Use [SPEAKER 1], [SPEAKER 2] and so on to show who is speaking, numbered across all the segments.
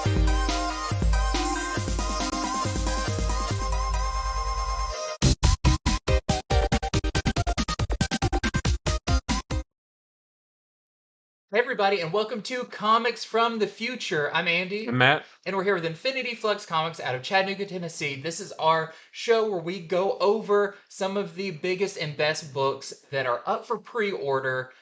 [SPEAKER 1] Hey everybody, and welcome to Comics from the Future. I'm Andy.
[SPEAKER 2] And Matt.
[SPEAKER 1] And we're here with Infinity Flux Comics out of Chattanooga, Tennessee. This is our show where we go over some of the biggest and best books that are up for pre-order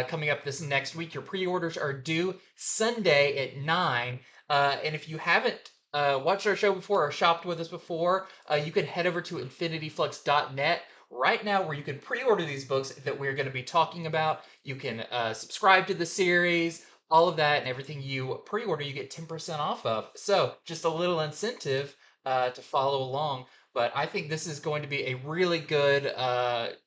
[SPEAKER 1] coming up this next week. Your pre-orders are due Sunday at 9. And if you haven't watched our show before or shopped with us before, you can head over to infinityflux.net right now where you can pre-order these books that we're going to be talking about. You can subscribe to the series, all of that, and everything you pre-order you get 10% off of. So just a little incentive to follow along. But I think this is going to be a really good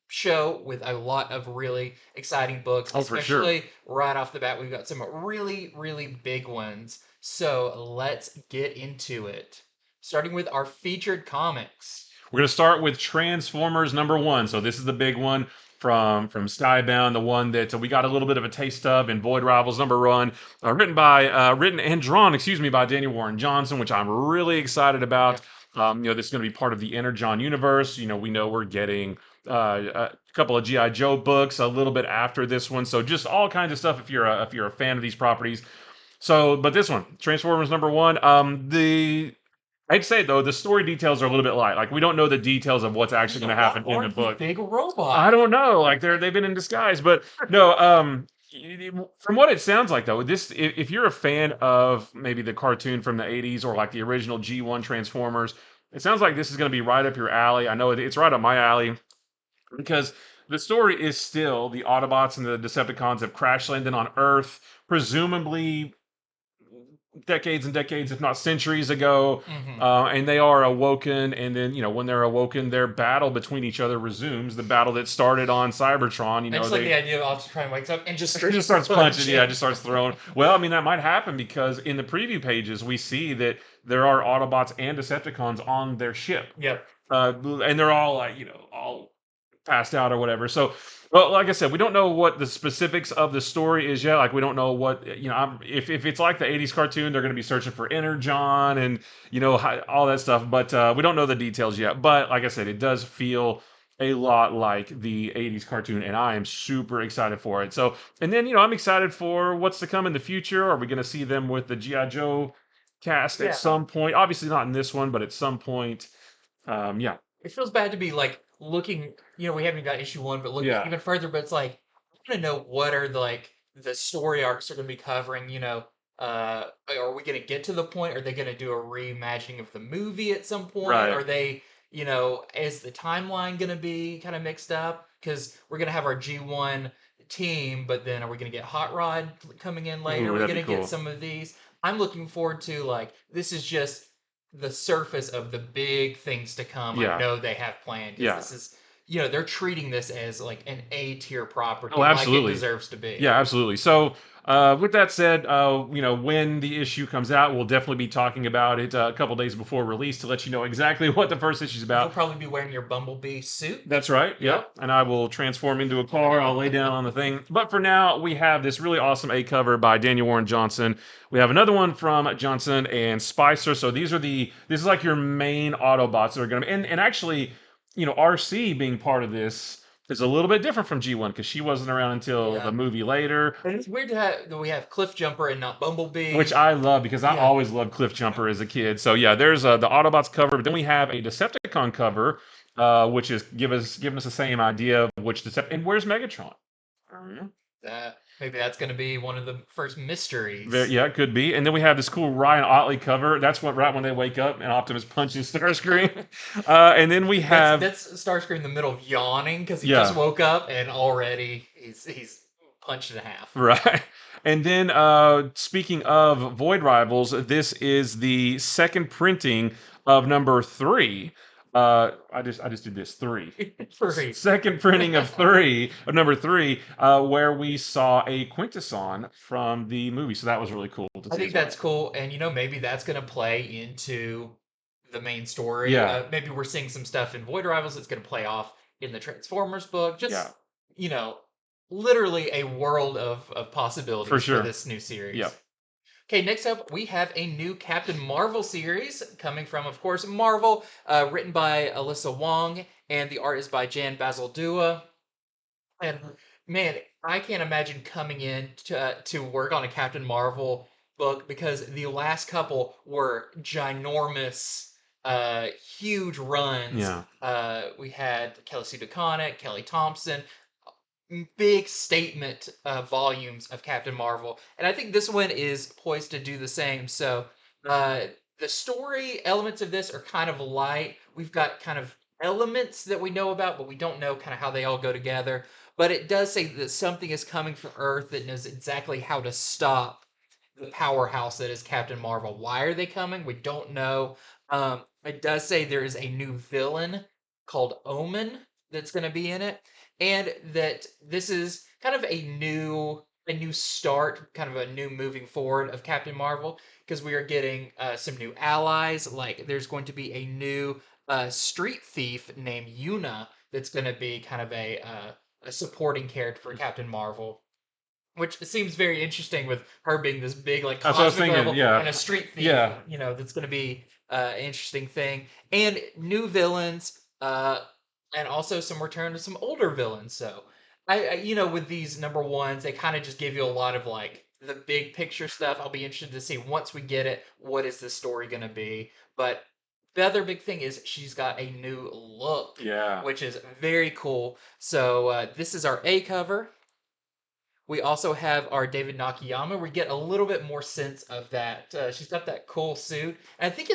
[SPEAKER 1] show with a lot of really exciting books,
[SPEAKER 2] Oh, for sure.
[SPEAKER 1] especially right off the bat. We've got some really, really big ones. So let's get into it. Starting with our featured comics.
[SPEAKER 2] We're going to start with Transformers #1. So this is the big one from Skybound, the one that we got a little bit of a taste of in Void Rivals #1, written and drawn, by Daniel Warren Johnson, which I'm really excited about. This is going to be part of the Energon universe. We know we're getting a couple of GI Joe books a little bit after this one. So just all kinds of stuff if you're a fan of these properties. So, but this one, Transformers #1, I'd say though the story details are a little bit light. Like we don't know the details of what's actually going to happen in the book.
[SPEAKER 1] Big robot.
[SPEAKER 2] I don't know. Like they've been in disguise, but no. From what it sounds like though, this if you're a fan of maybe the cartoon from the '80s or like the original G1 Transformers, it sounds like this is going to be right up your alley. I know it's right up my alley because the story is still the Autobots and the Decepticons have crash landed on Earth, presumably decades and decades, if not centuries ago, and they are awoken. And then, when they're awoken, their battle between each other resumes. The battle that started on Cybertron.
[SPEAKER 1] I just like the idea of Optimus Prime wakes up and just
[SPEAKER 2] starts punching. Yeah, just starts throwing. Well, I mean that might happen because in the preview pages we see that there are Autobots and Decepticons on their ship.
[SPEAKER 1] Yep.
[SPEAKER 2] And they're all like, all passed out or whatever. So, well, like I said, we don't know what the specifics of the story is yet. Like, we don't know what, if it's like the 80s cartoon, they're going to be searching for Energon and, all that stuff. But we don't know the details yet. But like I said, it does feel a lot like the 80s cartoon, and I am super excited for it. So, and then, I'm excited for what's to come in the future. Are we going to see them with the G.I. Joe cast at some point? Obviously not in this one, but at some point. Yeah.
[SPEAKER 1] It feels bad to be like looking, we haven't got issue 1, but looking even further, but it's like, I want to know what are the story arcs are going to be covering, are we going to get to the point? Are they going to do a reimagining of the movie at some point?
[SPEAKER 2] Right.
[SPEAKER 1] Are they, is the timeline going to be kind of mixed up? Because we're going to have our G1 team, but then are we going to get Hot Rod coming in later?
[SPEAKER 2] Ooh,
[SPEAKER 1] are we
[SPEAKER 2] that'd
[SPEAKER 1] going
[SPEAKER 2] be
[SPEAKER 1] to
[SPEAKER 2] cool.
[SPEAKER 1] get some of these? I'm looking forward to, this is just the surface of the big things to come.
[SPEAKER 2] Yeah.
[SPEAKER 1] I know they have planned.
[SPEAKER 2] Yeah.
[SPEAKER 1] This is, they're treating this as like an A-tier property.
[SPEAKER 2] Oh, absolutely.
[SPEAKER 1] Like it deserves to be.
[SPEAKER 2] Yeah, absolutely. So, with that said, when the issue comes out, we'll definitely be talking about it a couple days before release to let you know exactly what the first issue is about.
[SPEAKER 1] You'll probably be wearing your Bumblebee suit.
[SPEAKER 2] That's right. Yep. And I will transform into a car. I'll lay down on the thing. But for now, we have this really awesome A cover by Daniel Warren Johnson. We have another one from Johnson and Spicer. So this is like your main Autobots that are going to be, and actually, RC being part of this is a little bit different from G1 because she wasn't around until the movie later.
[SPEAKER 1] And it's weird that we have Cliff Jumper and not Bumblebee.
[SPEAKER 2] Which I love because I always loved Cliff Jumper as a kid. So yeah, there's the Autobots cover, but then we have a Decepticon cover, which is giving us the same idea of which Decepticon. And where's Megatron?
[SPEAKER 1] Maybe that's going to be one of the first mysteries.
[SPEAKER 2] Yeah, it could be. And then we have this cool Ryan Otley cover. That's right when they wake up and Optimus punches Starscream. And then we have
[SPEAKER 1] that's Starscream in the middle of yawning because he just woke up and already he's punched in half.
[SPEAKER 2] Right. And then speaking of Void Rivals, this is the second printing of #3. I just did this 3. Second printing of #3, where we saw a Quintesson from the movie. So that was really cool to see.
[SPEAKER 1] I think that's cool, and maybe that's going to play into the main story.
[SPEAKER 2] Yeah.
[SPEAKER 1] Maybe we're seeing some stuff in Void Rivals that's going to play off in the Transformers book. Just literally a world of possibilities for this new series.
[SPEAKER 2] Yeah.
[SPEAKER 1] Okay, next up we have a new Captain Marvel series coming from, of course, Marvel, written by Alyssa Wong, and the art is by Jan Bazaldua. And man, I can't imagine coming in to work on a Captain Marvel book because the last couple were ginormous, huge runs.
[SPEAKER 2] Yeah.
[SPEAKER 1] We had Kelly Sue DeConnick, Kelly Thompson, big statement volumes of Captain Marvel, and I think this one is poised to do the same. So uh, the story elements of this are kind of light. We've got kind of elements that we know about, but we don't know kind of how they all go together. But it does say that something is coming from Earth that knows exactly how to stop the powerhouse that is Captain Marvel. Why are they coming? We don't know. It does say there is a new villain called Omen that's going to be in it, and that this is kind of a new start, kind of a new moving forward of Captain Marvel because we are getting some new allies. Like there's going to be a new street thief named Yuna that's going to be kind of a supporting character for Captain Marvel, which seems very interesting with her being this big, like
[SPEAKER 2] That's what I was
[SPEAKER 1] cosmic
[SPEAKER 2] thinking.
[SPEAKER 1] level,
[SPEAKER 2] Yeah.
[SPEAKER 1] and a street thief.
[SPEAKER 2] Yeah.
[SPEAKER 1] That's going to be an interesting thing, and new villains, and also some return to some older villains. So, with these number ones, they kind of just give you a lot of like the big picture stuff. I'll be interested to see once we get it, what is the story going to be. But the other big thing is she's got a new look,
[SPEAKER 2] Yeah.
[SPEAKER 1] which is very cool. So this is our A cover. We also have our David Nakayama. We get a little bit more sense of that. She's got that cool suit. And I think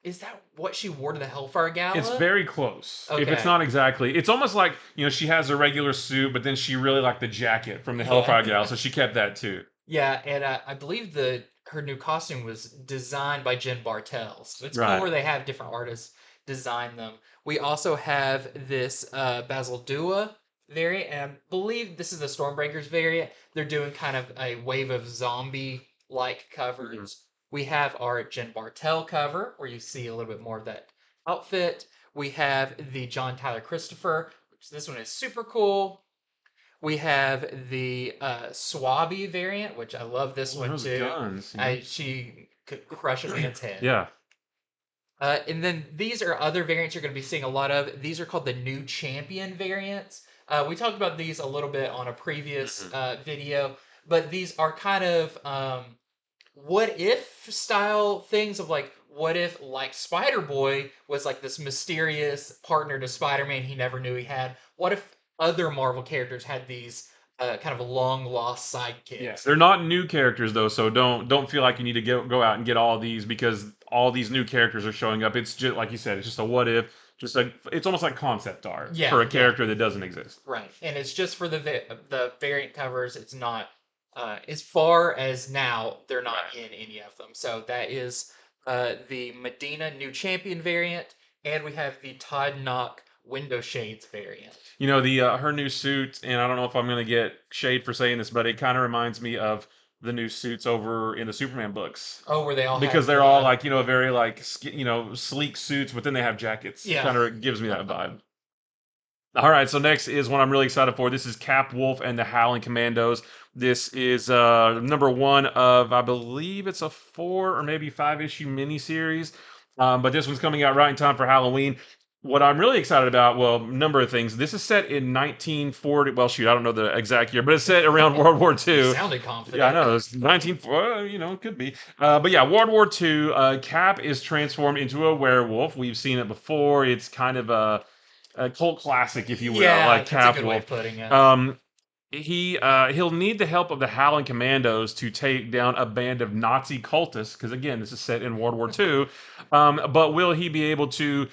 [SPEAKER 1] is that what she wore to the Hellfire
[SPEAKER 2] It's
[SPEAKER 1] Gala?
[SPEAKER 2] very close. If it's
[SPEAKER 1] Okay.
[SPEAKER 2] not exactly, it's almost like she has a regular suit, but then she really liked the jacket from the
[SPEAKER 1] Yeah.
[SPEAKER 2] Hellfire Gala, so she kept that too.
[SPEAKER 1] Yeah, and I believe her new costume was designed by Jen Bartel. So it's cool
[SPEAKER 2] Right.
[SPEAKER 1] where they have different artists design them. We also have this Basildua variant, and I believe this is the Stormbreakers variant. They're doing kind of a wave of zombie-like covers. We have our Jen Bartel cover, where you see a little bit more of that outfit. We have the John Tyler Christopher, which this one is super cool. We have the SWABY variant, which I love this
[SPEAKER 2] Oh,
[SPEAKER 1] one
[SPEAKER 2] those
[SPEAKER 1] too.
[SPEAKER 2] guns.
[SPEAKER 1] She could crush a man's head.
[SPEAKER 2] Yeah.
[SPEAKER 1] And then these are other variants you're going to be seeing a lot of. These are called the new champion variants. We talked about these a little bit on a previous video, but these are kind of what if style things of like, what if like Spider Boy was like this mysterious partner to Spider Man he never knew he had? What if other Marvel characters had these kind of long lost sidekicks?
[SPEAKER 2] Yes, they're not new characters though, so don't feel like you need to go out and get all these because all these new characters are showing up. It's just like you said, it's just a what if, it's almost like concept art
[SPEAKER 1] Yeah,
[SPEAKER 2] for a
[SPEAKER 1] yeah.
[SPEAKER 2] character that doesn't exist.
[SPEAKER 1] Right, and it's just for the variant covers. It's not as far as now they're not in any of them. So that is the Medina new champion variant, and we have the Todd Knock window shades variant.
[SPEAKER 2] The her new suit, and I don't know if I'm gonna get shade for saying this, but it kind of reminds me of the new suits over in the Superman books
[SPEAKER 1] Oh, where they all
[SPEAKER 2] because
[SPEAKER 1] have
[SPEAKER 2] they're all like very like sleek suits, but then they have jackets.
[SPEAKER 1] Yeah.
[SPEAKER 2] Kind of gives me that vibe. All right, so next is one I'm really excited for. This is Capwolf and the Howling Commandos. This is number one of, I believe it's a 4 or maybe 5 issue miniseries. But this one's coming out right in time for Halloween. What I'm really excited about, well, number of things. This is set in 1940. Well, shoot, I don't know the exact year, but it's set around World War II.
[SPEAKER 1] Sounded confident.
[SPEAKER 2] Yeah, I know. It's 19, it could be. But yeah, World War II. Cap is transformed into a werewolf. We've seen it before. It's kind of a cult classic, if you will,
[SPEAKER 1] Yeah,
[SPEAKER 2] like
[SPEAKER 1] that's a good way
[SPEAKER 2] Capwolf.
[SPEAKER 1] of putting it.
[SPEAKER 2] He'll need the help of the Howling Commandos to take down a band of Nazi cultists, because again, this is set in World War II. But will he be able to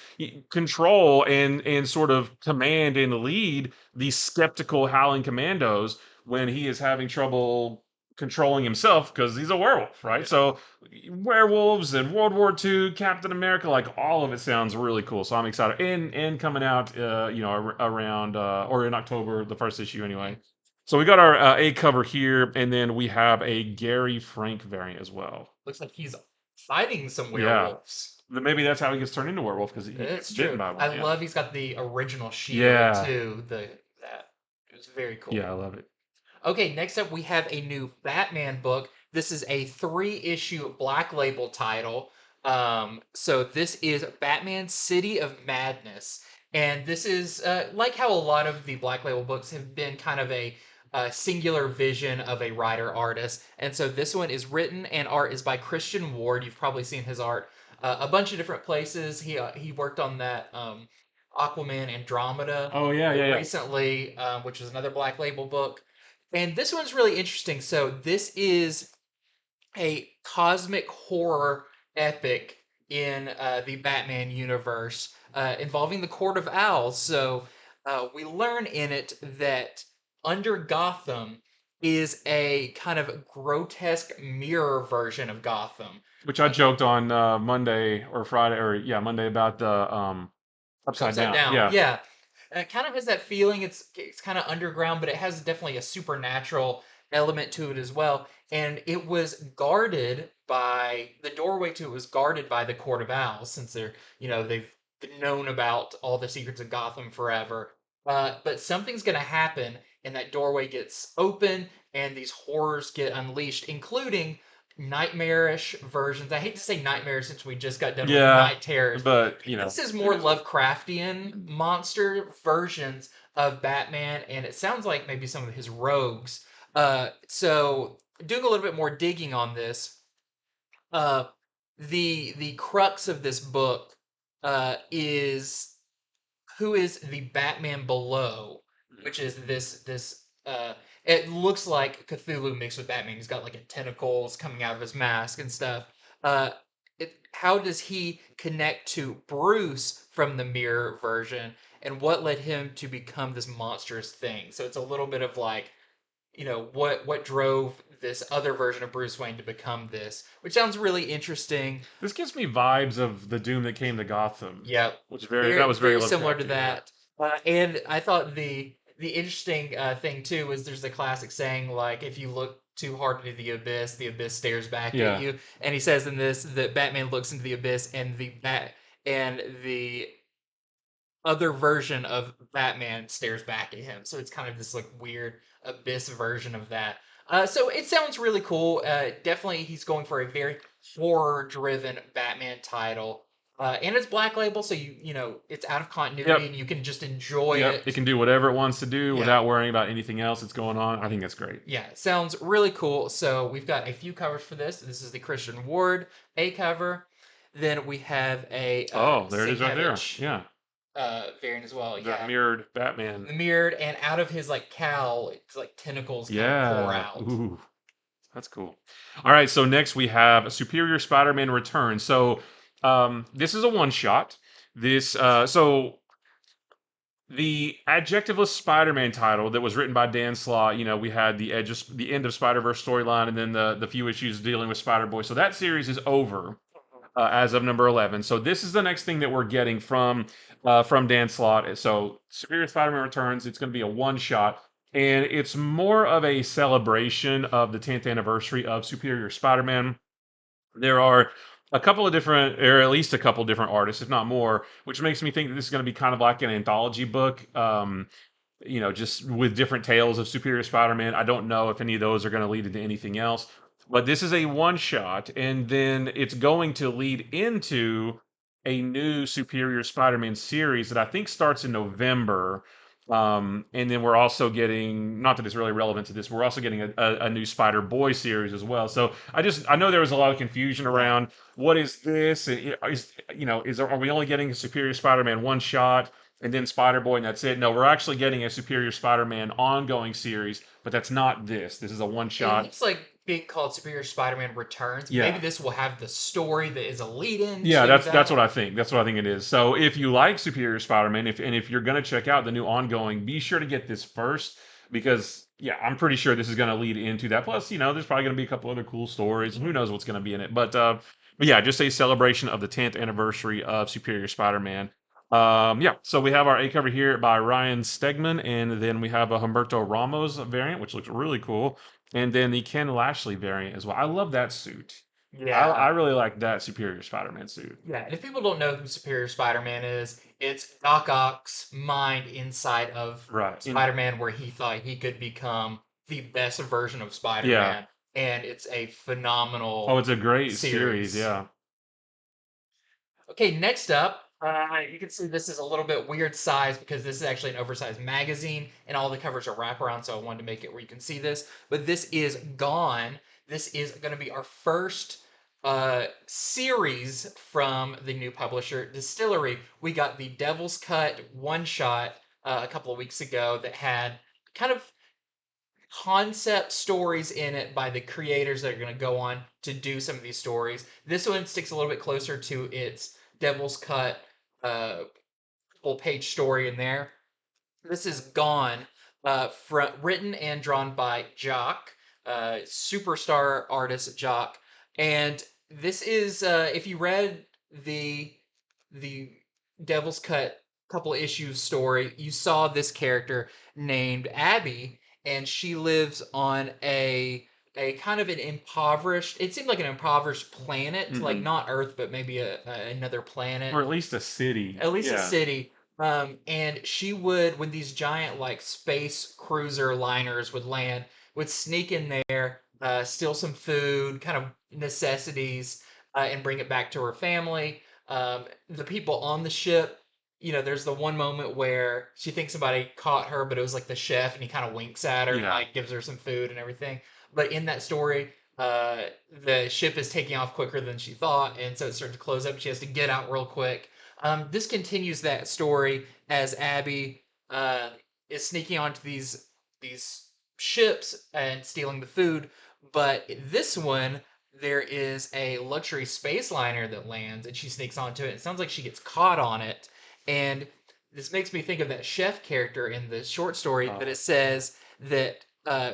[SPEAKER 2] control and sort of command and lead these skeptical Howling Commandos when he is having trouble controlling himself because he's a werewolf, right? So werewolves and World War II, Captain America, like all of it sounds really cool. So I'm excited. And coming out, around or in October, the first issue anyway. So we got our A cover here, and then we have a Gary Frank variant as well.
[SPEAKER 1] Looks like he's fighting some
[SPEAKER 2] Yeah.
[SPEAKER 1] werewolves.
[SPEAKER 2] Maybe that's how he gets turned into a werewolf because
[SPEAKER 1] It's
[SPEAKER 2] he's
[SPEAKER 1] true.
[SPEAKER 2] bitten by one.
[SPEAKER 1] I love he's got the original shield
[SPEAKER 2] Yeah.
[SPEAKER 1] too. That it was very cool.
[SPEAKER 2] Yeah, I love it.
[SPEAKER 1] Okay, next up we have a new Batman book This is a 3-issue Black Label title. So this is Batman City of Madness. And this is like how a lot of the Black Label books have been kind of a singular vision of a writer artist. And so this one is written and art is by Christian Ward. You've probably seen his art a bunch of different places. He worked on that Aquaman Andromeda
[SPEAKER 2] Oh yeah, yeah, yeah.
[SPEAKER 1] recently, which was another Black Label book. And this one's really interesting. So this is a cosmic horror epic in the Batman universe involving the Court of Owls. So we learn in it that under Gotham is a kind of grotesque mirror version of Gotham.
[SPEAKER 2] Which I joked on Monday or Friday, or yeah, Monday about the upside
[SPEAKER 1] Upside
[SPEAKER 2] down.
[SPEAKER 1] down,
[SPEAKER 2] Yeah.
[SPEAKER 1] yeah. It kind of has that feeling. It's kind of underground, but it has definitely a supernatural element to it as well. And it was guarded by the doorway to it was guarded by the Court of Owls, since they've known about all the secrets of Gotham forever. But something's gonna happen, and that doorway gets open, and these horrors get unleashed, including nightmarish versions. I hate to say nightmares since we just got done with
[SPEAKER 2] Yeah,
[SPEAKER 1] night terrors.
[SPEAKER 2] but you know,
[SPEAKER 1] This is more Lovecraftian monster versions of Batman, and it sounds like maybe some of his rogues. So doing a little bit more digging on this, uh, the crux of this book is who is the Batman below, which is this. It looks like Cthulhu mixed with Batman. He's got like a tentacles coming out of his mask and stuff. Uh, how does he connect to Bruce from the mirror version, and what led him to become this monstrous thing? So it's a little bit of like, what drove this other version of Bruce Wayne to become this, which sounds really interesting.
[SPEAKER 2] this gives me vibes of the Doom that came to Gotham,
[SPEAKER 1] Yep,
[SPEAKER 2] which that was very
[SPEAKER 1] very similar to
[SPEAKER 2] Lovecraftian. Yeah.
[SPEAKER 1] that. And I thought the interesting thing too is there's the classic saying like if you look too hard into the abyss stares back at
[SPEAKER 2] Yeah.
[SPEAKER 1] you. And he says in this that Batman looks into the abyss, and the other version of Batman stares back at him. So it's kind of this like weird abyss version of that. So it sounds really cool. Definitely, he's going for a very horror-driven Batman title, and it's Black Label, so it's out of continuity,
[SPEAKER 2] Yep.
[SPEAKER 1] and you can just enjoy
[SPEAKER 2] Yep.
[SPEAKER 1] it.
[SPEAKER 2] It can do whatever it wants to do
[SPEAKER 1] Yeah.
[SPEAKER 2] without worrying about anything else that's going on. I think that's great.
[SPEAKER 1] Yeah, it sounds really cool. So we've got a few covers for this. This is the Christian Ward A cover. Then we have a
[SPEAKER 2] Oh, there it is right there.
[SPEAKER 1] Sienkiewicz,
[SPEAKER 2] Yeah.
[SPEAKER 1] variant as well.
[SPEAKER 2] That
[SPEAKER 1] Yeah,
[SPEAKER 2] mirrored Batman.
[SPEAKER 1] the mirrored, and out of his like cowl, it's like tentacles kind of pour
[SPEAKER 2] Yeah.
[SPEAKER 1] out.
[SPEAKER 2] Ooh. That's cool. All right, so next we have Superior Spider-Man Return. So this is a one-shot. So the adjectiveless Spider-Man title that was written by Dan Slott, we had the end of Spider-Verse storyline, and then the few issues dealing with Spider-Boy. So that series is over as of number 11. So this is the next thing that we're getting from Dan Slott. So Superior Spider-Man Returns. It's going to be a one-shot, and it's more of a celebration of the 10th anniversary of Superior Spider-Man. There are a couple of different, or at least a couple different artists, if not more, which makes me think that this is going to be kind of like an anthology book. Just with different tales of Superior Spider-Man. I don't know if any of those are going to lead into anything else. But this is a one shot, and then it's going to lead into a new Superior Spider Man series that I think starts in November. And then we're also getting, not that it's really relevant to this, we're also getting a new Spider Boy series as well. So I know there was a lot of confusion around what is this? Are we only getting a Superior Spider Man one shot and then Spider Boy and that's it? No, we're actually getting a Superior Spider Man ongoing series, but that's not this. This is a one
[SPEAKER 1] It
[SPEAKER 2] shot.
[SPEAKER 1] looks like being called Superior Spider-Man Returns.
[SPEAKER 2] Yeah.
[SPEAKER 1] Maybe this will have the story that is a lead-in.
[SPEAKER 2] Yeah,
[SPEAKER 1] to
[SPEAKER 2] that's what I think. That's what I think it is. So if you like Superior Spider-Man, if you're going to check out the new ongoing, be sure to get this first because yeah, I'm pretty sure this is going to lead into that. Plus, there's probably going to be a couple other cool stories. Who knows what's going to be in it? But yeah, just a celebration of the 10th anniversary of Superior Spider-Man. Yeah, so we have our A cover here by Ryan Stegman, and then we have a Humberto Ramos variant, which looks really cool, and then the Ken Lashley variant as well. I love that suit.
[SPEAKER 1] Yeah.
[SPEAKER 2] I really like that Superior Spider-Man suit.
[SPEAKER 1] Yeah, and if people don't know who Superior Spider-Man is, it's Doc Ock's mind inside of
[SPEAKER 2] Right.
[SPEAKER 1] Spider-Man where he thought he could become the best version of Spider-Man. and it's a
[SPEAKER 2] Oh,
[SPEAKER 1] phenomenal
[SPEAKER 2] it's a great series.
[SPEAKER 1] series.
[SPEAKER 2] Yeah.
[SPEAKER 1] Okay, next up, you can see this is a little bit weird size because this is actually an oversized magazine and all the covers are wraparound, so I wanted to make it where you can see this. But this is Gone. This is going to be our first series from the new publisher, Distillery. We got the Devil's Cut one shot a couple of weeks ago that had kind of concept stories in it by the creators that are going to go on to do some of these stories. This one sticks a little bit closer to its Devil's Cut full page story in there. This is Gone, written and drawn by Jock, superstar artist Jock, and this is if you read the Devil's Cut couple issues story, you saw this character named Abby, and she lives on a kind of an impoverished. It seemed like an impoverished planet, like
[SPEAKER 2] Hmm.
[SPEAKER 1] not Earth, but maybe another planet,
[SPEAKER 2] Or at least a city.
[SPEAKER 1] at least a
[SPEAKER 2] Yeah.
[SPEAKER 1] city. And she would, when these giant like space cruiser liners would land, would sneak in there, steal some food, kind of necessities, and bring it back to her family. The people on the ship, there's the one moment where she thinks somebody caught her, but it was like the chef, and he kind of winks at her and
[SPEAKER 2] Yeah.
[SPEAKER 1] like gives her some food and everything. But in that story, uh, the ship is taking off quicker than she thought, and so it starts to close up. She has to get out real quick. This continues that story as Abby is sneaking onto these ships and stealing the food. But this one, there is a luxury space liner that lands, and she sneaks onto it. It sounds like she gets caught on it, and this makes me think of that chef character in the short story. But
[SPEAKER 2] Oh,
[SPEAKER 1] it says that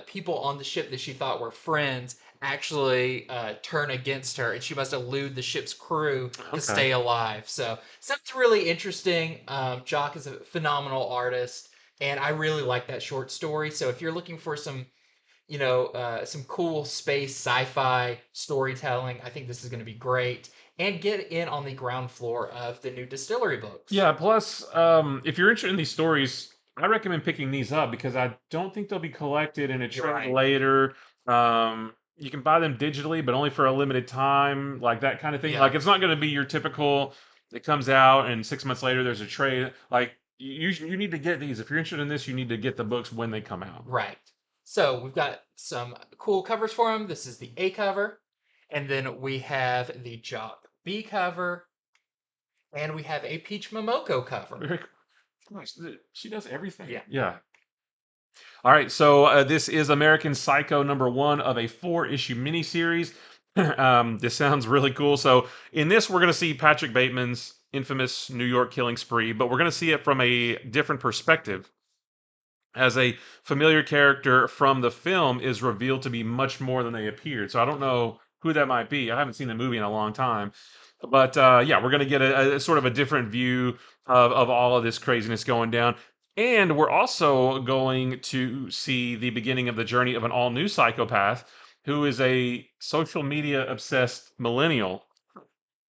[SPEAKER 1] people on the ship that she thought were friends actually turn against her, and she must elude the ship's crew to
[SPEAKER 2] okay.
[SPEAKER 1] stay alive. So sounds really interesting. Jock is a phenomenal artist, and I really like that short story. So if you're looking for some, some cool space sci-fi storytelling, I think this is going to be great. And get in on the ground floor of the new Distillery books.
[SPEAKER 2] Yeah. Plus, if you're interested in these stories, I recommend picking these up because I don't think they'll be collected in a
[SPEAKER 1] You're
[SPEAKER 2] trade
[SPEAKER 1] right.
[SPEAKER 2] later. You can buy them digitally, but only for a limited time, like that kind of thing.
[SPEAKER 1] Yeah,
[SPEAKER 2] Like it's not going to be your typical. It comes out, and 6 months later, there's a trade. Like you need to get these if you're interested in this. You need to get the books when they come out.
[SPEAKER 1] right. So we've got some cool covers for them. This is the A cover, and then we have the Jock B cover, and we have a Peach Momoko cover.
[SPEAKER 2] Very nice. She does everything.
[SPEAKER 1] Yeah.
[SPEAKER 2] Yeah. All right, so this is American Psycho #1 of a 4-issue miniseries. This sounds really cool. So in this, we're going to see Patrick Bateman's infamous New York killing spree, but we're going to see it from a different perspective, as a familiar character from the film is revealed to be much more than they appeared. So I don't know who that might be. I haven't seen the movie in a long time. But yeah, we're going to get a sort of a different view of all of this craziness going down. And we're also going to see the beginning of the journey of an all new psychopath who is a social media obsessed millennial.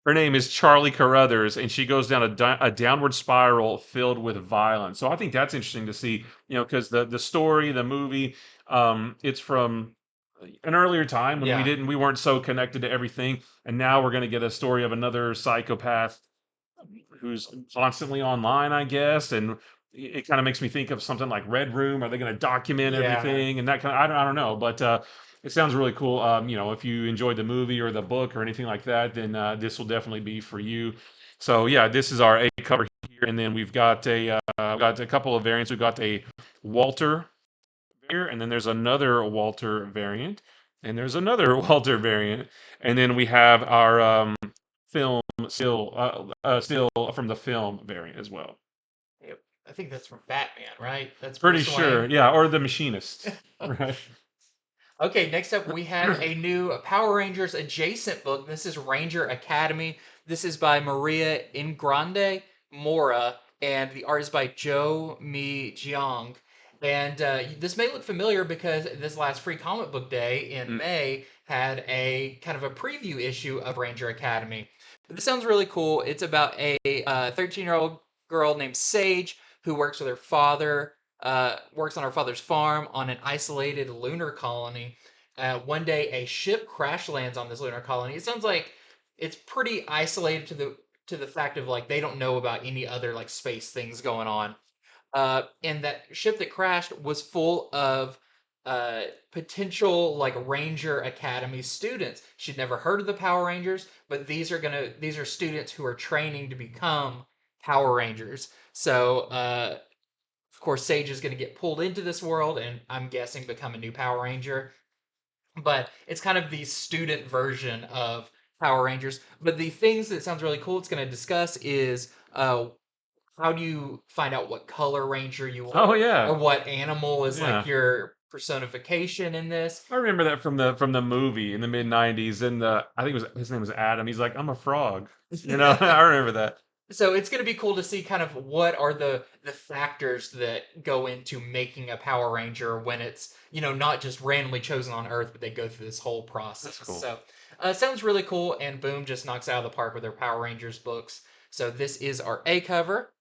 [SPEAKER 2] Her name is Charlie Carruthers, and she goes down a downward spiral filled with violence. So I think that's interesting to see, because the story, the movie, it's from an earlier time when
[SPEAKER 1] Yeah.
[SPEAKER 2] we weren't so connected to everything, and now we're going to get a story of another psychopath who's constantly online, I guess, and it kind of makes me think of something like Red Room. Are they going to document
[SPEAKER 1] Yeah.
[SPEAKER 2] everything and that kind of? I don't know, but it sounds really cool. If you enjoyed the movie or the book or anything like that, then this will definitely be for you. So yeah, this is our A cover here, and then we've got a couple of variants. We've got a Walter here, and then there's another Walter variant, and there's another Walter variant, and then we have our film still from the film variant as well.
[SPEAKER 1] Yep. I think that's from Batman, right? That's
[SPEAKER 2] Pretty
[SPEAKER 1] Bruce
[SPEAKER 2] sure,
[SPEAKER 1] Wayne.
[SPEAKER 2] yeah, or the machinist, right?
[SPEAKER 1] Okay, next up we have a new Power Rangers adjacent book. This is Ranger Academy. This is by Maria Ingrande Mora, and the art is by Joe Mi Jiang. And this may look familiar because this last free comic book day in
[SPEAKER 2] Mm,
[SPEAKER 1] May had a kind of a preview issue of Ranger Academy. This sounds really cool. It's about a 13-year-old girl named Sage who works with her father, works on her father's farm on an isolated lunar colony. one day a ship crash lands on this lunar colony. It sounds like it's pretty isolated to the fact of like they don't know about any other like space things going on. And that ship that crashed was full of uh, potential like Ranger Academy students. She'd never heard of the Power Rangers, but these are students who are training to become Power Rangers. So of course, Sage is going to get pulled into this world, and I'm guessing become a new Power Ranger. But it's kind of the student version of Power Rangers. But the things that sounds really cool it's going to discuss is how do you find out what color ranger you
[SPEAKER 2] Oh
[SPEAKER 1] are or
[SPEAKER 2] yeah,
[SPEAKER 1] what animal is like
[SPEAKER 2] yeah.
[SPEAKER 1] your personification in this?
[SPEAKER 2] I remember that from the movie in the mid '90s. And I think it was his name was Adam. He's like, I'm a frog. You know, I remember that.
[SPEAKER 1] So it's going to be cool to see kind of what are the factors that go into making a Power Ranger when it's, you know, not just randomly chosen on Earth, but they go through this whole process.
[SPEAKER 2] That's cool.
[SPEAKER 1] So sounds really cool, and Boom just knocks it out of the park with their Power Rangers books. So this is our A cover.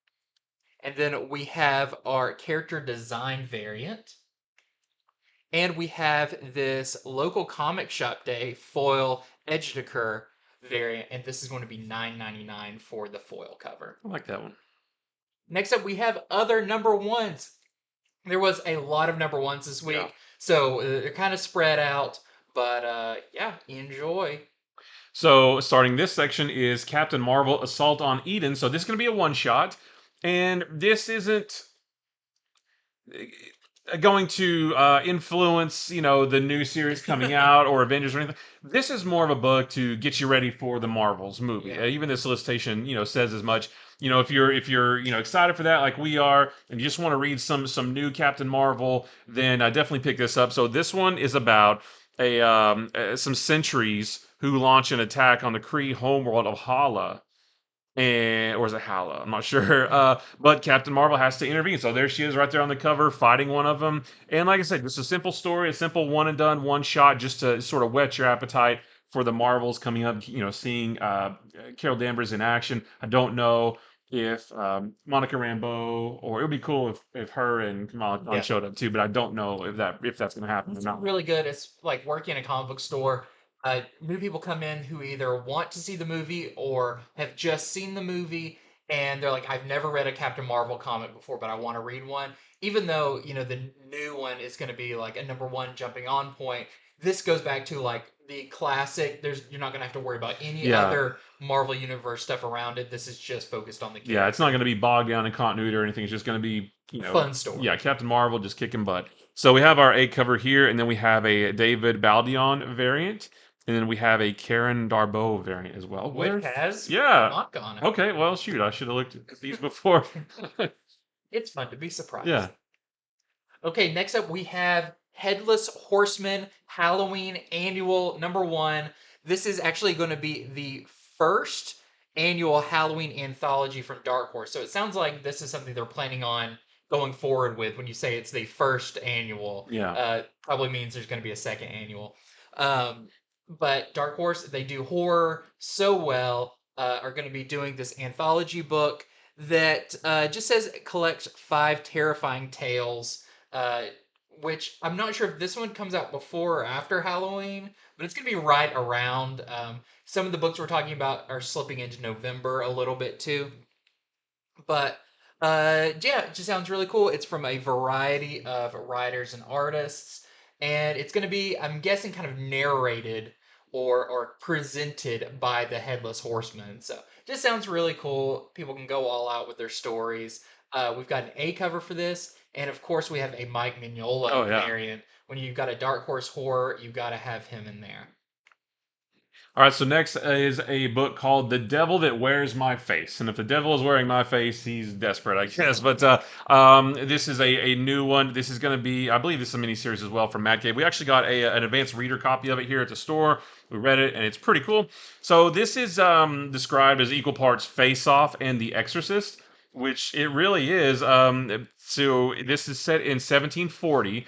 [SPEAKER 1] And then we have our character design variant. And we have this local comic shop day foil edge decor variant, and this is going to be $9.99 for the foil cover.
[SPEAKER 2] I like that one.
[SPEAKER 1] Next up, we have other number ones. There was a lot of number ones this week,
[SPEAKER 2] Yeah.
[SPEAKER 1] so they're kind of spread out, but yeah, enjoy.
[SPEAKER 2] So starting this section is Captain Marvel Assault on Eden. So this is going to be a one shot, and this isn't going to influence, you know, the new series coming out or Avengers or anything. This is more of a book to get you ready for the Marvels movie.
[SPEAKER 1] Yeah.
[SPEAKER 2] Even the solicitation, you know, says as much. You know, if you're you know excited for that like we are, and you just want to read some new Captain Marvel, then definitely pick this up. So this one is about some sentries who launch an attack on the Kree homeworld of Hala, and or is it Hala? I'm not sure. But Captain Marvel has to intervene. So there she is, right there on the cover, fighting one of them. And like I said, just a simple story, a simple one and done, one shot, just to sort of whet your appetite for the Marvels coming up. You know, seeing Carol Danvers in action. I don't know if Monica Rambeau, or it would be cool if her and Kamala Khan
[SPEAKER 1] Yeah.
[SPEAKER 2] showed up too. But I don't know if that's going to happen or
[SPEAKER 1] It's
[SPEAKER 2] not.
[SPEAKER 1] really good. It's like working in a comic book store. New people come in who either want to see the movie or have just seen the movie, and they're like, "I've never read a Captain Marvel comic before, but I want to read one." Even though you know the new one is going to be like a number one jumping on point, this goes back to like the classic. You're not going to have to worry about any
[SPEAKER 2] Yeah.
[SPEAKER 1] other Marvel Universe stuff around it. This is just focused on the character.
[SPEAKER 2] Yeah, it's not going to be bogged down in continuity or anything. It's just going to be, you know,
[SPEAKER 1] Fun story.
[SPEAKER 2] Yeah, Captain Marvel just kicking butt. So we have our A cover here, and then we have a David Baldion variant, and then we have a Karen Darboe variant as well.
[SPEAKER 1] Which has
[SPEAKER 2] Yeah.
[SPEAKER 1] NAUCK on it.
[SPEAKER 2] Okay, well, shoot, I should have looked at these before.
[SPEAKER 1] It's fun to be surprised.
[SPEAKER 2] Yeah.
[SPEAKER 1] Okay, next up we have Headless Horseman Halloween Annual number one. This is actually going to be the first annual Halloween anthology from Dark Horse. So it sounds like this is something they're planning on going forward with when you say it's the first annual.
[SPEAKER 2] Yeah.
[SPEAKER 1] Probably means there's going to be a second annual. But Dark Horse, they do horror so well, are going to be doing this anthology book that just says it collects 5 terrifying tales, which I'm not sure if this one comes out before or after Halloween, but it's going to be right around. Some of the books we're talking about are slipping into November a little bit too. But yeah, it just sounds really cool. It's from a variety of writers and artists, and it's going to be, I'm guessing, kind of narrated or presented by the Headless Horseman. So just sounds really cool. People can go all out with their stories. We've got an A cover for this, and of course we have a Mike Mignola variant. When you've got a Dark Horse horror, you've got to have him in there.
[SPEAKER 2] All right, so next is a book called The Devil That Wears My Face. And if the devil is wearing my face, he's desperate, I guess. But this is a new one. This is going to be, I believe this is a miniseries as well from Matt Cave. We actually got an advanced reader copy of it here at the store. We read it, and it's pretty cool. So this is described as equal parts Face Off and The Exorcist, which it really is. So this is set in 1740.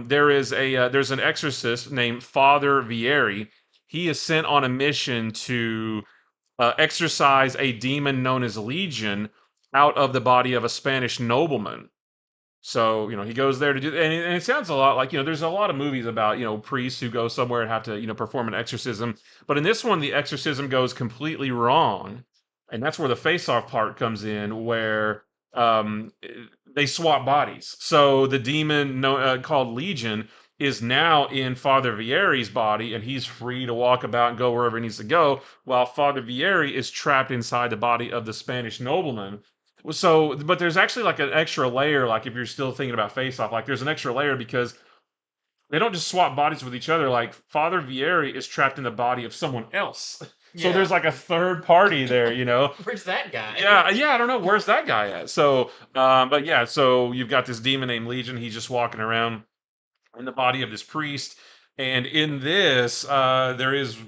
[SPEAKER 2] There's an exorcist named Father Vieri. He is sent on a mission to exorcise a demon known as Legion out of the body of a Spanish nobleman. So, he goes there to do, and it sounds a lot like, there's a lot of movies about, priests who go somewhere and have to, perform an exorcism. But in this one, the exorcism goes completely wrong. And that's where the face-off part comes in, where um, they swap bodies. So the demon called Legion is now in Father Vieri's body, and he's free to walk about and go wherever he needs to go, while Father Vieri is trapped inside the body of the Spanish nobleman. So, but there's actually like an extra layer, like if you're still thinking about Face Off, like there's an extra layer because they don't just swap bodies with each other. Like Father Vieri is trapped in the body of someone else. So there's
[SPEAKER 1] Yeah.
[SPEAKER 2] like a third party there,
[SPEAKER 1] Where's that guy?
[SPEAKER 2] Yeah, I don't know. Where's that guy at? So, but yeah, so you've got this demon named Legion. He's just walking around in the body of this priest. And in this,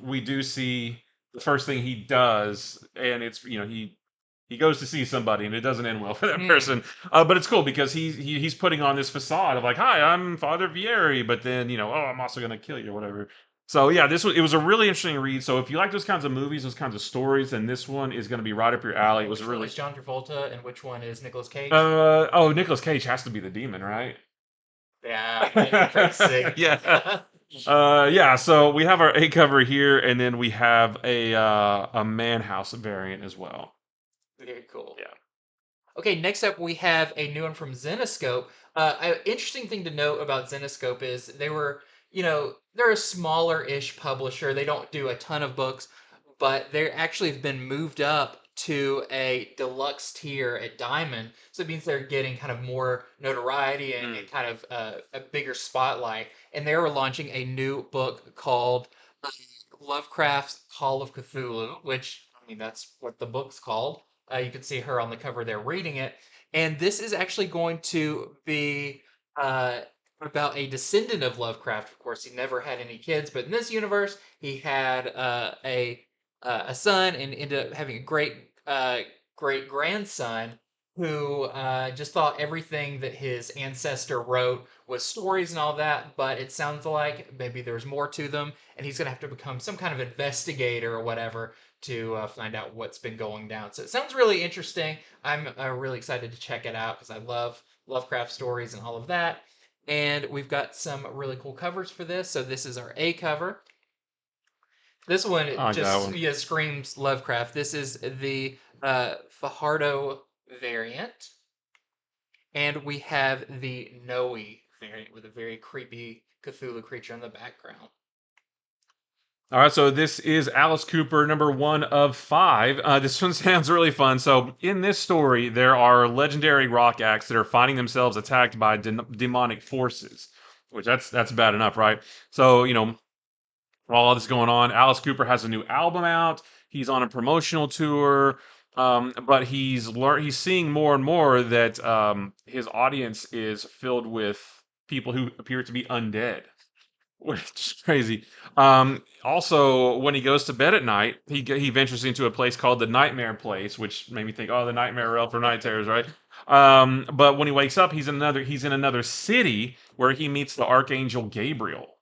[SPEAKER 2] we do see the first thing he does, and it's, he goes to see somebody, and it doesn't end well for that
[SPEAKER 1] Hmm.
[SPEAKER 2] person. But it's cool because he's putting on this facade of like, "Hi, I'm Father Vieri," but then oh, I'm also gonna kill you or whatever. So yeah, it was a really interesting read. So if you like those kinds of movies, those kinds of stories, then this one is gonna be right up your alley. It was
[SPEAKER 1] Which one
[SPEAKER 2] really.
[SPEAKER 1] is John Travolta and which one is Nicolas Cage?
[SPEAKER 2] Oh, Nicolas Cage has to be the demon, right?
[SPEAKER 1] Yeah, pretty sick.
[SPEAKER 2] Yeah. Yeah, so we have our A cover here, and then we have a man house variant as well.
[SPEAKER 1] Very cool.
[SPEAKER 2] Yeah.
[SPEAKER 1] Okay, next up we have a new one from Zenoscope. An interesting thing to note about Zenoscope is they're a smaller-ish publisher. They don't do a ton of books, but they actually have been moved up to a deluxe tier at Diamond. So it means they're getting kind of more notoriety and kind of a bigger spotlight. And they were launching a new book called uh, Lovecraft's Call of Cthulhu, which, I mean, that's what the book's called. You can see her on the cover there reading it. And this is actually going to be uh, about a descendant of Lovecraft. Of course, he never had any kids, but in this universe, he had a son and ended up having a great grandson who just thought everything that his ancestor wrote was stories and all that. But it sounds like maybe there's more to them, and he's gonna have to become some kind of investigator or whatever to find out what's been going down. So it sounds really interesting. I'm really excited to check it out because I love Lovecraft stories and all of that. And we've got some really cool covers for this. So this is our A cover. This one
[SPEAKER 2] I like that
[SPEAKER 1] just
[SPEAKER 2] one.
[SPEAKER 1] screams Lovecraft. This is the Fajardo variant, and we have the Noe variant with a very creepy Cthulhu creature in the background.
[SPEAKER 2] All right, so this is Alice Cooper, number 1 of 5. This one sounds really fun. So, in this story, there are legendary rock acts that are finding themselves attacked by demonic forces, which that's bad enough, right? So, while all this is going on, Alice Cooper has a new album out. He's on a promotional tour, but he's seeing more and more that his audience is filled with people who appear to be undead, which is crazy. Also, when he goes to bed at night, he ventures into a place called the Nightmare Place, which made me think, oh, the Nightmare Realm for night terrors, right? But when he wakes up, he's in another city where he meets the Archangel Gabriel.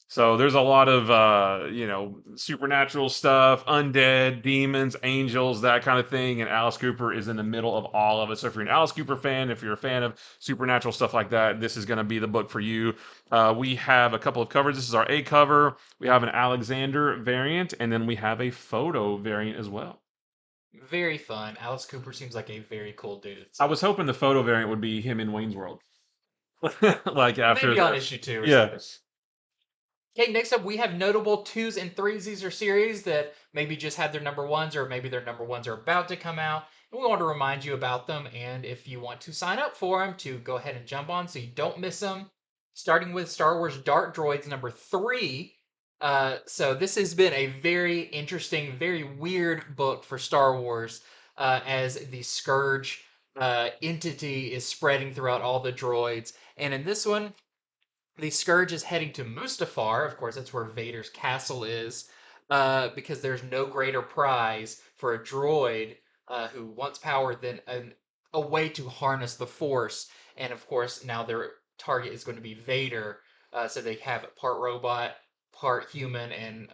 [SPEAKER 2] So there's a lot of supernatural stuff, undead, demons, angels, that kind of thing, and Alice Cooper is in the middle of all of it. So if you're an Alice Cooper fan, if you're a fan of supernatural stuff like that, this is going to be the book for you. We have a couple of covers. This is our A cover. We have an Alexander variant, and then we have a photo variant as well.
[SPEAKER 1] Very fun. Alice Cooper seems like a very cool dude.
[SPEAKER 2] I was hoping the photo variant would be him in Wayne's World, like after
[SPEAKER 1] Maybe on
[SPEAKER 2] the
[SPEAKER 1] issue 2 or
[SPEAKER 2] yeah.
[SPEAKER 1] something. Okay, next up we have notable 2s and 3s. These are series that maybe just had their number 1s or maybe their number 1s are about to come out. And we want to remind you about them. And if you want to sign up for them, to go ahead and jump on so you don't miss them. Starting with Star Wars Dark Droids number 3. So this has been a very interesting, very weird book for Star Wars as the Scourge entity is spreading throughout all the droids. And in this one, the Scourge is heading to Mustafar. Of course, that's where Vader's castle is, because there's no greater prize for a droid who wants power than a way to harness the Force. And of course, now their target is going to be Vader. So they have part robot, part human, and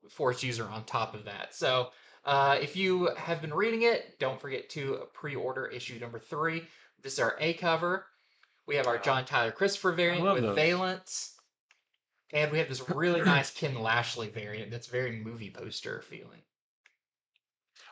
[SPEAKER 1] Force user on top of that. So if you have been reading it, don't forget to pre order issue number 3. This is our A cover. We have our John Tyler Christopher
[SPEAKER 2] I
[SPEAKER 1] variant
[SPEAKER 2] love
[SPEAKER 1] with
[SPEAKER 2] those.
[SPEAKER 1] Valence. And we have this really nice Ken Lashley variant that's very movie poster feeling.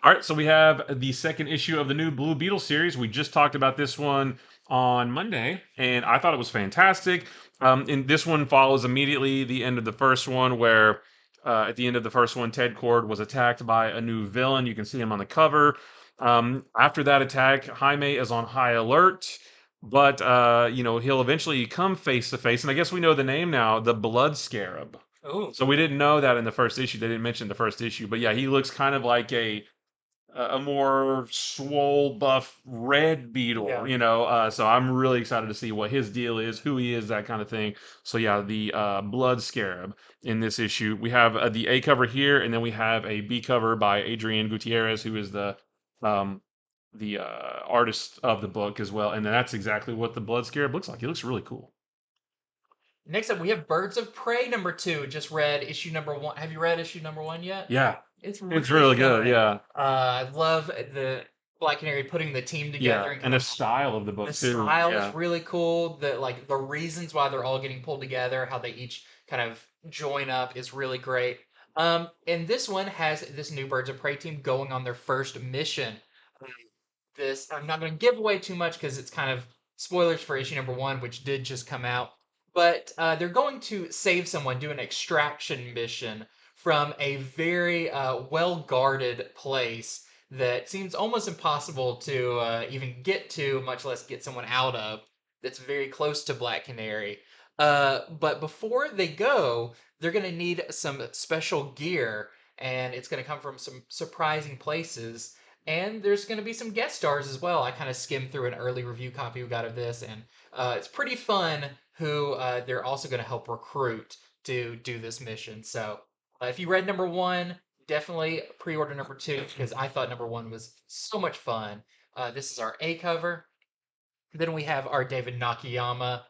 [SPEAKER 2] All right, so we have the second issue of the new Blue Beetle series. We just talked about this one on Monday, and I thought it was fantastic. And this one follows immediately the end of the first one, where at the end of the first one, Ted Cord was attacked by a new villain. You can see him on the cover. After that attack, Jaime is on high alert, but he'll eventually come face to face. And I guess we know the name now, the Blood Scarab.
[SPEAKER 1] Oh,
[SPEAKER 2] So we didn't know that in the first issue. They didn't mention the first issue, but yeah, he looks kind of like a more swole, buff red beetle,
[SPEAKER 1] yeah.
[SPEAKER 2] So I'm really excited to see what his deal is, who he is, that kind of thing. So yeah, the Blood Scarab in this issue. We have the A cover here, and then we have a B cover by Adrian Gutierrez, who is um, the artist of the book as well. And that's exactly what the Blood Scarab looks like. He looks really cool.
[SPEAKER 1] Next up, we have Birds of Prey #2. Just read issue #1. Have you read issue #1 yet?
[SPEAKER 2] Yeah,
[SPEAKER 1] It's
[SPEAKER 2] it's
[SPEAKER 1] really
[SPEAKER 2] really good.
[SPEAKER 1] fun.
[SPEAKER 2] Yeah,
[SPEAKER 1] I love the Black Canary putting the team together
[SPEAKER 2] yeah,
[SPEAKER 1] and
[SPEAKER 2] and
[SPEAKER 1] kind
[SPEAKER 2] the
[SPEAKER 1] of
[SPEAKER 2] style of the book
[SPEAKER 1] the
[SPEAKER 2] too.
[SPEAKER 1] style is
[SPEAKER 2] Yeah.
[SPEAKER 1] really cool. The reasons why they're all getting pulled together, how they each kind of join up is really great. And this one has this new Birds of Prey team going on their first mission. This I'm not going to give away too much because it's kind of spoilers for issue #1, which did just come out. But they're going to save someone, do an extraction mission from a very well guarded place that seems almost impossible to even get to, much less get someone out of. That's very close to Black Canary. But before they go, they're going to need some special gear, and it's going to come from some surprising places. And there's going to be some guest stars as well. I kind of skimmed through an early review copy we got of this, and it's pretty fun who they're also going to help recruit to do this mission. So if you read #1, definitely pre-order #2 because I thought #1 was so much fun. This is our A cover. Then we have our David Nakayama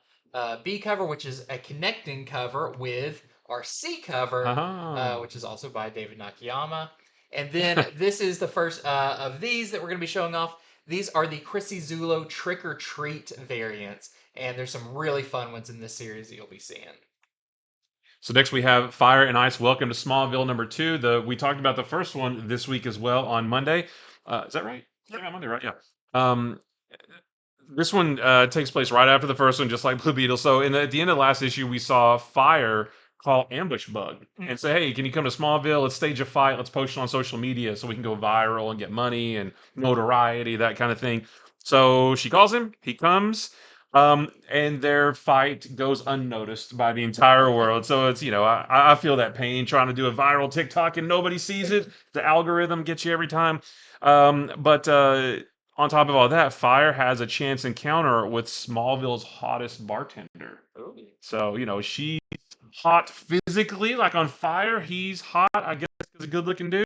[SPEAKER 1] B cover, which is a connecting cover with our C cover,
[SPEAKER 2] Uh-huh.
[SPEAKER 1] which is also by David Nakayama. And then this is the first of these that we're going to be showing off. These are the Chrissy Zulo Trick or Treat variants, and there's some really fun ones in this series that you'll be seeing.
[SPEAKER 2] So next we have Fire and Ice. Welcome to Smallville #2. We talked about the first one this week as well on Monday. Is that right? Yeah, Monday, right? Yeah. Um, this one takes place right after the first one, just like Blue Beetle. So at the end of the last issue, we saw Fire call Ambush Bug and say, "Hey, can you come to Smallville? Let's stage a fight. Let's post it on social media so we can go viral and get money and notoriety, that kind of thing." So she calls him. He comes. And their fight goes unnoticed by the entire world. So it's, I feel that pain trying to do a viral TikTok and nobody sees it. The algorithm gets you every time. But on top of all that, Fire has a chance encounter with Smallville's hottest bartender.
[SPEAKER 1] Ooh.
[SPEAKER 2] So, she's hot physically, like on Fire. He's hot, I guess, he's a good looking dude.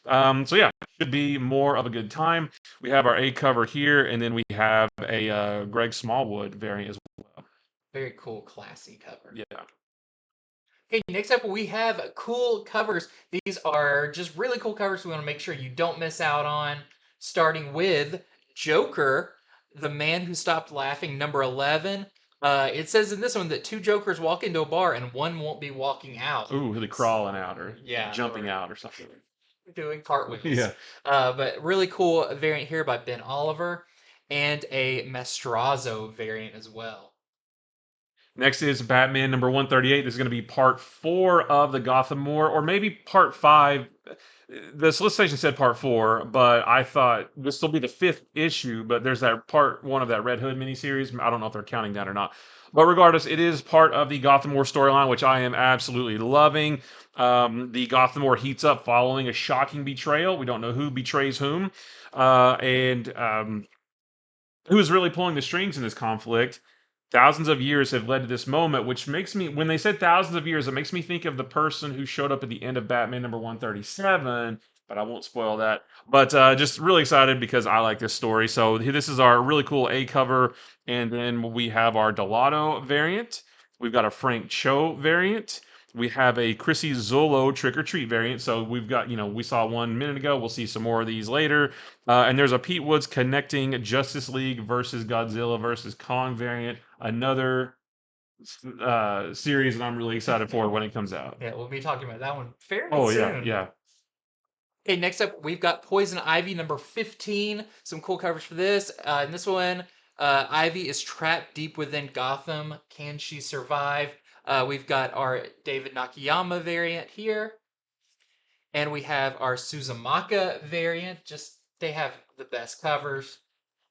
[SPEAKER 2] So, yeah, should be more of a good time. We have our A cover here, and then we have a Greg Smallwood variant as well.
[SPEAKER 1] Very cool, classy cover.
[SPEAKER 2] Yeah.
[SPEAKER 1] Okay, next up we have cool covers. These are just really cool covers we want to make sure you don't miss out on. Starting with Joker, the Man Who Stopped Laughing, #11. It says in this one that 2 Jokers walk into a bar and one won't be walking out.
[SPEAKER 2] Ooh, really crawling out or
[SPEAKER 1] Yeah,
[SPEAKER 2] jumping
[SPEAKER 1] or
[SPEAKER 2] out or something.
[SPEAKER 1] doing cartwheels.
[SPEAKER 2] Yeah.
[SPEAKER 1] But really cool variant here by Ben Oliver, and a Mastrazo variant as well.
[SPEAKER 2] Next is Batman #138. This is going to be part 4 of the Gotham War, or maybe part 5. The solicitation said part 4, but I thought this will be the 5th issue. But there's that part 1 of that Red Hood miniseries. I don't know if they're counting that or not. But regardless, it is part of the Gotham War storyline, which I am absolutely loving. The Gotham War heats up following a shocking betrayal. We don't know who betrays whom, and who is really pulling the strings in this conflict. Thousands of years have led to this moment, which makes me, when they said thousands of years, it makes me think of the person who showed up at the end of Batman #137, but I won't spoil that. But just really excited because I like this story. So this is our really cool A cover, and then we have our Delato variant. We've got a Frank Cho variant. We have a Chrissy Zolo Trick or Treat variant. So we've got, we saw 1 minute ago. We'll see some more of these later. And there's a Pete Woods connecting Justice League versus Godzilla versus Kong variant. another series that I'm really excited for when it comes out.
[SPEAKER 1] Yeah, we'll be talking about that one fairly
[SPEAKER 2] Oh yeah,
[SPEAKER 1] soon.
[SPEAKER 2] yeah.
[SPEAKER 1] Okay, next up we've got Poison Ivy number 15. Some cool covers for this. In this one, Ivy is trapped deep within Gotham. Can she survive? We've got our David Nakayama variant here. And we have our Suzumaka variant. Just, they have the best covers.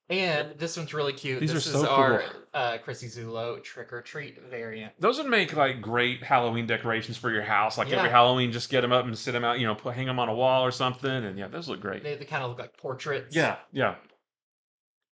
[SPEAKER 1] And this one's really cute.
[SPEAKER 2] These are
[SPEAKER 1] This is
[SPEAKER 2] so cool.
[SPEAKER 1] our Chrissy Zulo Trick or Treat variant.
[SPEAKER 2] Those would make like great Halloween decorations for your house. Like every
[SPEAKER 1] Yeah.
[SPEAKER 2] Halloween, just get them up and sit them out. You know, hang them on a wall or something. And yeah, those look great.
[SPEAKER 1] They kind of look like portraits.
[SPEAKER 2] Yeah, yeah.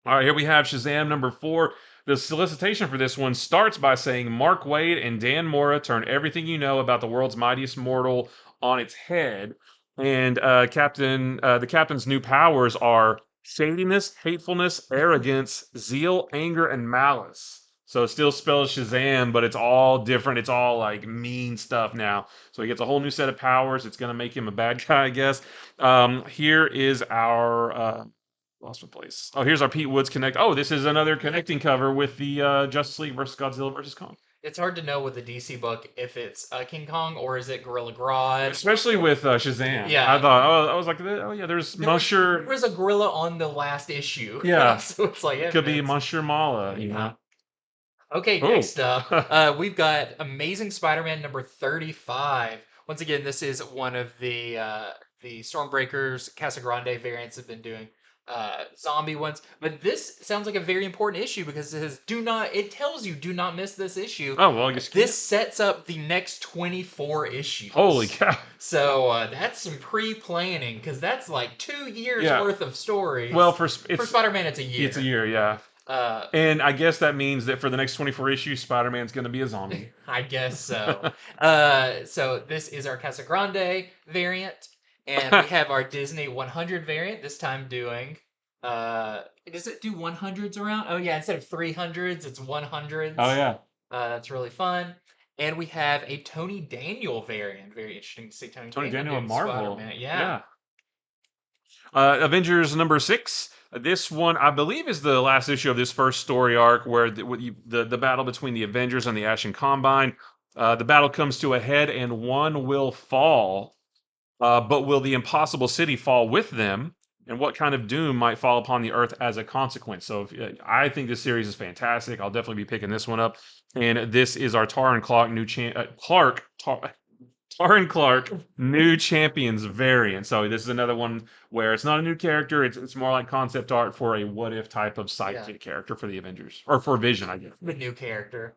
[SPEAKER 2] All right, here we have Shazam number 4. The solicitation for this one starts by saying Mark Waid and Dan Mora turn everything you know about the world's mightiest mortal on its head. And the captain's new powers are shadiness, hatefulness, arrogance, zeal, anger, and malice. So it still spells Shazam, but it's all different. It's all like mean stuff now. So he gets a whole new set of powers. It's going to make him a bad guy, I guess. Here is our lost my place. Oh, here's our Pete Woods Connect. Oh, this is another connecting cover with the Justice League versus Godzilla versus Kong.
[SPEAKER 1] It's hard to know with the DC book if it's King Kong or is it Gorilla Grodd.
[SPEAKER 2] Especially with Shazam.
[SPEAKER 1] Yeah.
[SPEAKER 2] I thought, I was like, oh yeah, there's Monsieur.
[SPEAKER 1] There was a gorilla on the last issue.
[SPEAKER 2] Yeah.
[SPEAKER 1] So it's like,
[SPEAKER 2] It could be Monsieur Mala, you know.
[SPEAKER 1] Okay,
[SPEAKER 2] Ooh.
[SPEAKER 1] next up, we've got Amazing Spider-Man number 35. Once again, this is one of the Stormbreakers Casa Grande variants have been doing zombie ones, but this sounds like a very important issue because it says it tells you do not miss this issue.
[SPEAKER 2] Oh well, I guess
[SPEAKER 1] this sets up the next 24 issues.
[SPEAKER 2] Holy cow!
[SPEAKER 1] So that's some pre-planning because that's like 2 years worth of stories.
[SPEAKER 2] Well, for
[SPEAKER 1] Spider-Man, it's a year.
[SPEAKER 2] It's a year, yeah. And I guess that means that for the next 24 issues, Spider-Man's going to be a zombie.
[SPEAKER 1] I guess so. So this is our Casa Grande variant. And we have our Disney 100 variant, this time doing, does it do 100s around? Oh yeah, instead of 300s, it's 100s.
[SPEAKER 2] Oh yeah.
[SPEAKER 1] That's really fun. And we have a Tony Daniel variant. Very interesting to see Tony Daniel
[SPEAKER 2] at Marvel.
[SPEAKER 1] Yeah.
[SPEAKER 2] Avengers number 6. This one, I believe, is the last issue of this first story arc where the battle between the Avengers and the Ashen Combine. The battle comes to a head and one will fall. But will the impossible city fall with them? And what kind of doom might fall upon the Earth as a consequence? So I think this series is fantastic. I'll definitely be picking this one up. And this is our Tar Clark new champions variant. So this is another one where it's not a new character. It's more like concept art for a what if type of sidekick character for the Avengers or for Vision, I guess.
[SPEAKER 1] The new character.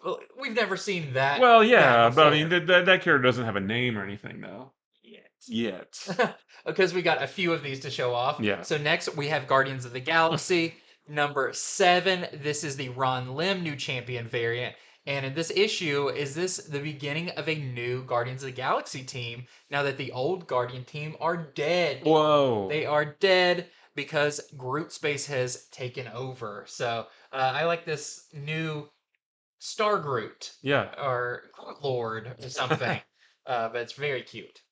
[SPEAKER 1] Well, we've never seen that.
[SPEAKER 2] Well, yeah, but I mean, that character doesn't have a name or anything, though. Yet.
[SPEAKER 1] Because we got a few of these to show off.
[SPEAKER 2] Yeah.
[SPEAKER 1] So next, we have Guardians of the Galaxy, number 7. This is the Ron Lim new champion variant. And in this issue, is this the beginning of a new Guardians of the Galaxy team now that the old Guardian team are dead?
[SPEAKER 2] Whoa.
[SPEAKER 1] They are dead because Groot Space has taken over. So I like this new Star Groot.
[SPEAKER 2] Yeah.
[SPEAKER 1] Or Lord or something. But it's very cute.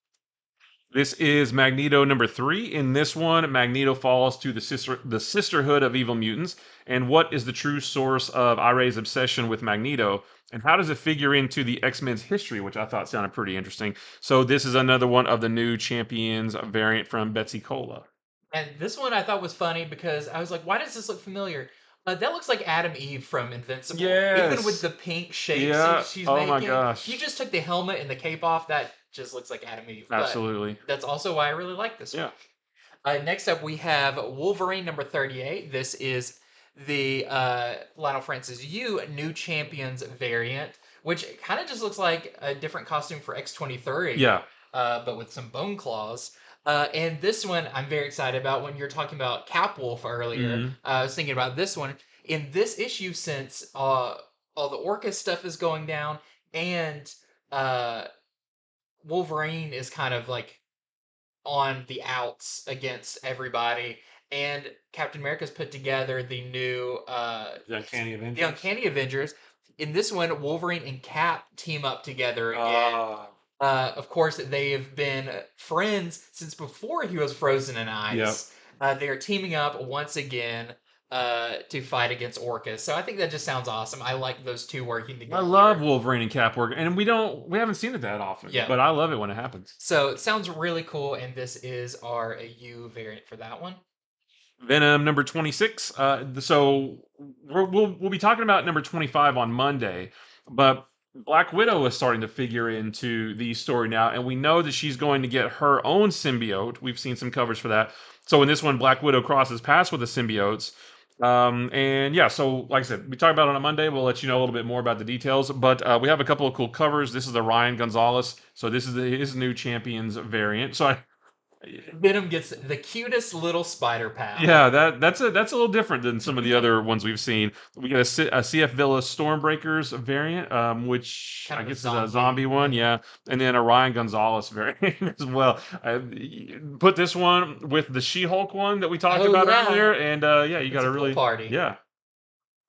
[SPEAKER 2] This is Magneto number 3. In this one, Magneto falls to the Sisterhood of Evil Mutants. And what is the true source of Ire's obsession with Magneto? And how does it figure into the X-Men's history, which I thought sounded pretty interesting. So this is another one of the new Champions variant from Betsy Cola.
[SPEAKER 1] And this one I thought was funny because I was like, why does this look familiar? That looks like Adam Eve from Invincible.
[SPEAKER 2] Yes.
[SPEAKER 1] Even with the pink shapes she's making.
[SPEAKER 2] Oh my gosh.
[SPEAKER 1] You just took the helmet and the cape off. That just looks like Adam Eve.
[SPEAKER 2] Absolutely.
[SPEAKER 1] But that's also why I really like this one. Next up, we have Wolverine number 38. This is the Lionel Francis Yu new Champions variant, which kind of just looks like a different costume for X-23.
[SPEAKER 2] Yeah.
[SPEAKER 1] But with some bone claws. And this one I'm very excited about. When you're talking about Capwolf earlier, I was thinking about this one. In this issue, since all the Orca stuff is going down, and Wolverine is kind of like on the outs against everybody, and Captain America's put together the new
[SPEAKER 2] the Uncanny Avengers.
[SPEAKER 1] The Uncanny Avengers. In this one, Wolverine and Cap team up together again. Of course, they have been friends since before he was frozen in ice.
[SPEAKER 2] Yep.
[SPEAKER 1] They are teaming up once again. to fight against orcas. So I think that just sounds awesome. I like those two working
[SPEAKER 2] I
[SPEAKER 1] together.
[SPEAKER 2] love Wolverine and Cap working, and we haven't seen it that often,
[SPEAKER 1] Yeah.
[SPEAKER 2] but I love it when it happens.
[SPEAKER 1] So it sounds really cool, and this is our U variant for that one.
[SPEAKER 2] Venom number 26. So we'll be talking about number 25 on Monday, but Black Widow is starting to figure into the story now, and we know that she's going to get her own symbiote. We've seen some covers for that. So in this one, Black Widow crosses paths with the symbiotes. And yeah, so like I said, we talk about it on a Monday. We'll let you know a little bit more about the details. But we have a couple of cool covers. This is the Ryan Gonzalez. So this is his new Champions variant. So
[SPEAKER 1] Venom gets the cutest little spider pal.
[SPEAKER 2] yeah, that's a little different than some of the other ones we've seen. We got a CF Villa Stormbreakers variant, which
[SPEAKER 1] Kind
[SPEAKER 2] I
[SPEAKER 1] of a
[SPEAKER 2] guess is a
[SPEAKER 1] zombie.
[SPEAKER 2] zombie one, yeah, and then a Ryan Gonzalez variant as well. Put this one with the She-Hulk one that we talked
[SPEAKER 1] Oh,
[SPEAKER 2] about
[SPEAKER 1] yeah.
[SPEAKER 2] earlier, and yeah, you
[SPEAKER 1] It's
[SPEAKER 2] got
[SPEAKER 1] a
[SPEAKER 2] a
[SPEAKER 1] pool
[SPEAKER 2] really
[SPEAKER 1] party.
[SPEAKER 2] yeah,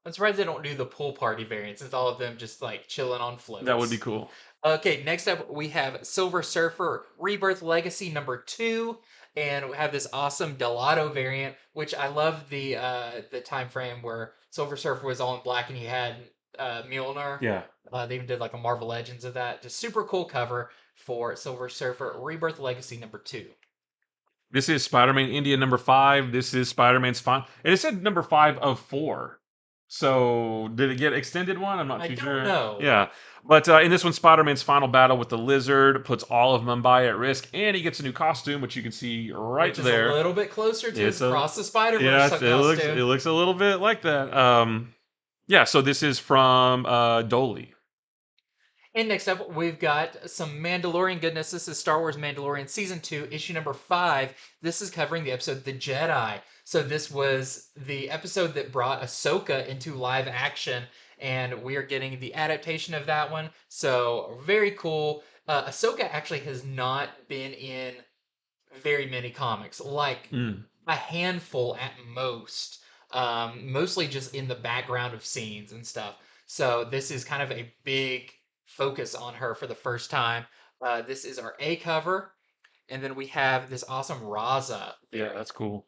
[SPEAKER 1] I'm surprised they don't do the pool party variants. It's all of them just like chilling on floats.
[SPEAKER 2] that would be cool.
[SPEAKER 1] Okay, next up we have Silver Surfer Rebirth Legacy number 2, and we have this awesome Delato variant, which I love the time frame where Silver Surfer was all in black and he had Mjolnir.
[SPEAKER 2] Yeah.
[SPEAKER 1] They even did like a Marvel Legends of that. Just super cool cover for Silver Surfer Rebirth Legacy number 2.
[SPEAKER 2] This is Spider-Man India number 5. This is Spider-Man's final. And it said number 5 of 4. So did it get extended one? I'm not
[SPEAKER 1] I
[SPEAKER 2] too
[SPEAKER 1] don't
[SPEAKER 2] sure.
[SPEAKER 1] know.
[SPEAKER 2] Yeah. But in this one, Spider-Man's final battle with the Lizard puts all of Mumbai at risk, and he gets a new costume, which you can see right
[SPEAKER 1] Which is
[SPEAKER 2] there.
[SPEAKER 1] a little bit closer to his
[SPEAKER 2] It's a-
[SPEAKER 1] Across the Spider-Verse
[SPEAKER 2] Yeah,
[SPEAKER 1] costume.
[SPEAKER 2] it looks a little bit like that. Yeah. So this is from Dolly.
[SPEAKER 1] And next up, we've got some Mandalorian goodness. This is Star Wars Mandalorian Season 2, issue number 5. This is covering the episode The Jedi. So this was the episode that brought Ahsoka into live action, and we are getting the adaptation of that one. So very cool. Ahsoka actually has not been in very many comics, like a handful at most. Mostly just in the background of scenes and stuff. So this is kind of a big focus on her for the first time. This is our A cover, and then we have this awesome Raza.
[SPEAKER 2] Yeah, that's cool.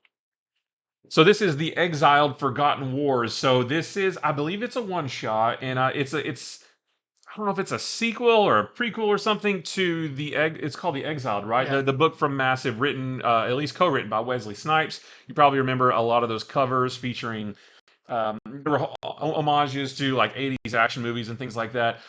[SPEAKER 2] So this is the Exiled Forgotten Wars. So this is, I believe, it's a one shot, and it's I don't know if it's a sequel or a prequel or something to it's called The Exiled, right?
[SPEAKER 1] Yeah.
[SPEAKER 2] The book from Massive, written at least co-written by Wesley Snipes. You probably remember a lot of those covers featuring there were homages to like 80s action movies and things like that.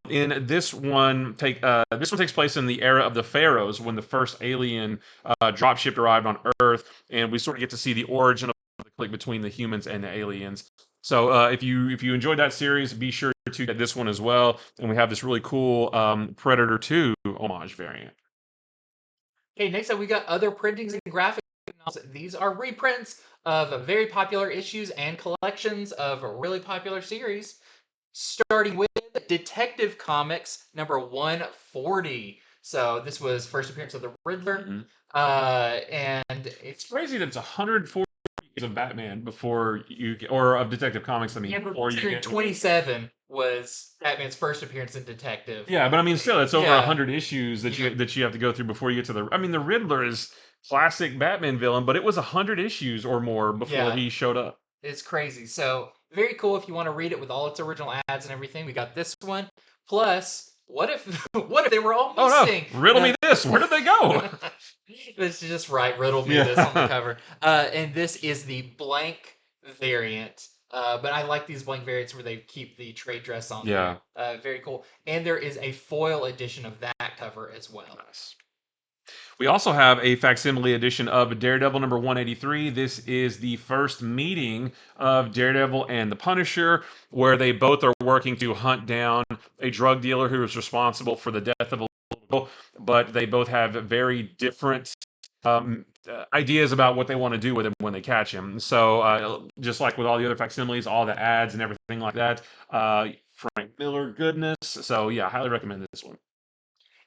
[SPEAKER 2] In this one takes place in the era of the Pharaohs, when the first alien dropship arrived on Earth, and we sort of get to see the origin of the conflict between the humans and the aliens. So if you enjoyed that series, be sure to get this one as well. And we have this really cool Predator 2 homage variant.
[SPEAKER 1] Okay, next up we got other printings and graphic novels. These are reprints of very popular issues and collections of really popular series. Starting with Detective Comics number 140. So this was first appearance of the Riddler. And
[SPEAKER 2] It's crazy that it's 140 years of Batman before you get, or of Detective Comics, I mean, before you get
[SPEAKER 1] 27 was Batman's first appearance in Detective.
[SPEAKER 2] Yeah, but I mean, still, it's over
[SPEAKER 1] Yeah.
[SPEAKER 2] 100 issues that you have to go through before you get to the. I mean, the Riddler is classic Batman villain, but it was 100 issues or more before
[SPEAKER 1] Yeah.
[SPEAKER 2] he showed up.
[SPEAKER 1] It's crazy. So very cool if you want to read it with all its original ads and everything. We got this one. Plus, what if what if they were all missing?
[SPEAKER 2] Oh no! Riddle me this. Where did they go?
[SPEAKER 1] This is just right. Riddle me
[SPEAKER 2] Yeah.
[SPEAKER 1] this on the cover. And this is the blank variant. But I like these blank variants where they keep the trade dress on.
[SPEAKER 2] Yeah.
[SPEAKER 1] There. Very cool. And there is a foil edition of that cover as well.
[SPEAKER 2] Nice. We also have a facsimile edition of Daredevil number 183. This is the first meeting of Daredevil and the Punisher, where they both are working to hunt down a drug dealer who is responsible for the death of a little girl, but they both have very different ideas about what they want to do with him when they catch him. So just like with all the other facsimiles, all the ads and everything like that, Frank Miller goodness. So yeah, highly recommend this one.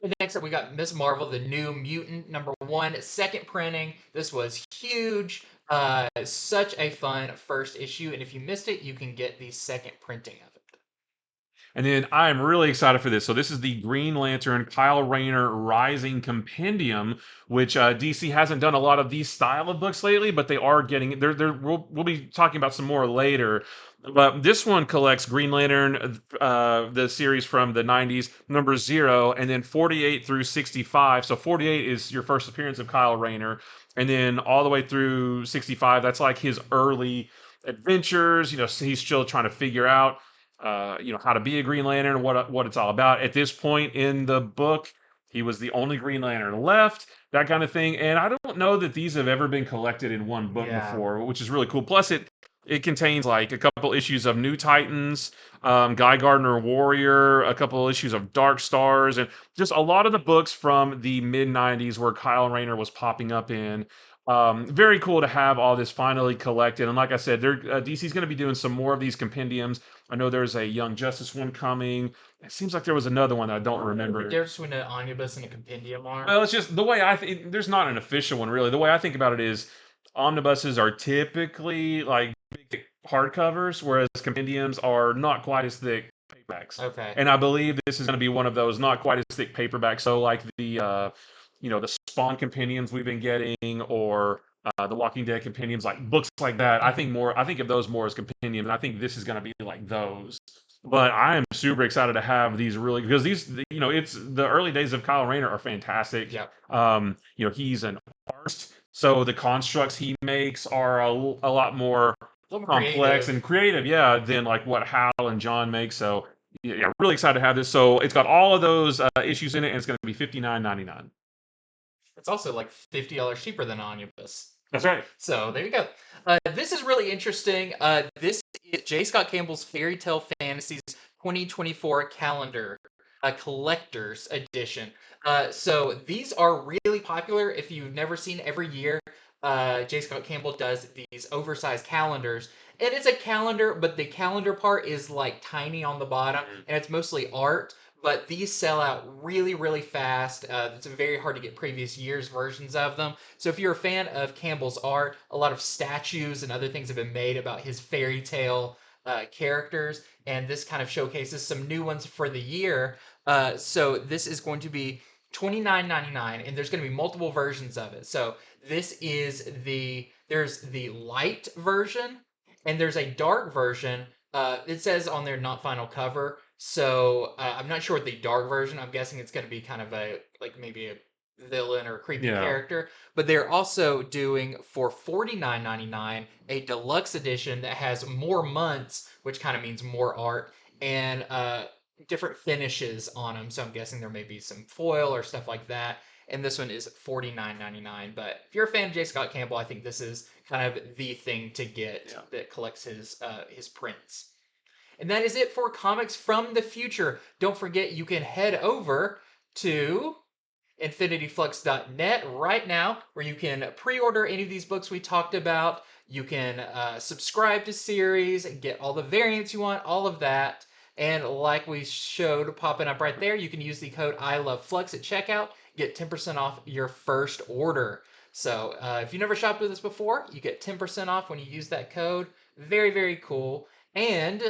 [SPEAKER 1] And next up, we got Miss Marvel, the New Mutant number 1, second printing. This was huge. Such a fun first issue. And if you missed it, you can get the second printing of it.
[SPEAKER 2] And then I am really excited for this. So this is the Green Lantern Kyle Rayner Rising Compendium, which DC hasn't done a lot of these style of books lately, but they are getting. We'll be talking about some more later. But this one collects Green Lantern, the series from the 90s, number 0, and then 48 through 65. So 48 is your first appearance of Kyle Rayner, and then all the way through 65, that's like his early adventures. He's still trying to figure out how to be a Green Lantern, what it's all about. At this point in the book, he was the only Green Lantern left, that kind of thing. And I don't know that these have ever been collected in one book before, which is really cool. Plus, it contains like a couple issues of New Titans, Guy Gardner Warrior, a couple issues of Dark Stars, and just a lot of the books from the mid 90s where Kyle Rayner was popping up in. Very cool to have all this finally collected. And like I said, DC's going to be doing some more of these compendiums. I know there's a Young Justice one coming. It seems like there was another one that I don't remember.
[SPEAKER 1] The difference between an omnibus and a compendium are?
[SPEAKER 2] Well, it's just the way I think. There's not an official one really. The way I think about it is, omnibuses are typically like big hardcovers, whereas compendiums are not quite as thick paperbacks.
[SPEAKER 1] Okay.
[SPEAKER 2] And I believe this is going to be one of those not quite as thick paperbacks. So like the the Spawn compendiums we've been getting, or the Walking Dead compendiums, like books like that. I think of those more as compendiums, and I think this is going to be like those. But I am super excited to have these because it's the early days of Kyle Rayner are fantastic.
[SPEAKER 1] Yep.
[SPEAKER 2] He's an artist, so the constructs he makes are a lot more complex and creative, than like what Hal and John make. So yeah, really excited to have this. So it's got all of those issues in it, and it's going to be $59.99.
[SPEAKER 1] It's also like $50 cheaper than omnibus.
[SPEAKER 2] That's right.
[SPEAKER 1] So there you go. This is really interesting. This is J. Scott Campbell's Fairy Tale Fantasies 2024 calendar, a collector's edition. So these are really popular. If you've never seen, every year, J. Scott Campbell does these oversized calendars. And it's a calendar, but the calendar part is like tiny on the bottom, and it's mostly art. But these sell out really, really fast. It's very hard to get previous year's versions of them. So if you're a fan of Campbell's art, a lot of statues and other things have been made about his fairy tale characters, and this kind of showcases some new ones for the year. So this is going to be $29.99, and there's going to be multiple versions of it. So this is there's the light version, and there's a dark version. It says on there not final cover. So I'm not sure what the dark version. I'm guessing it's going to be kind of maybe a villain or a creepy character. But they're also doing for $49.99 a deluxe edition that has more months, which kind of means more art, and different finishes on them. So I'm guessing there may be some foil or stuff like that. And this one is $49.99. But if you're a fan of J. Scott Campbell, I think this is kind of the thing to get that collects his prints. And that is it for comics from the future. Don't forget, you can head over to infinityflux.net right now, where you can pre-order any of these books we talked about. You can subscribe to series, get all the variants you want, all of that. And like we showed popping up right there, you can use the code ILOVEFLUX at checkout, get 10% off your first order. So if you've never shopped with us before, you get 10% off when you use that code. Very, very cool. And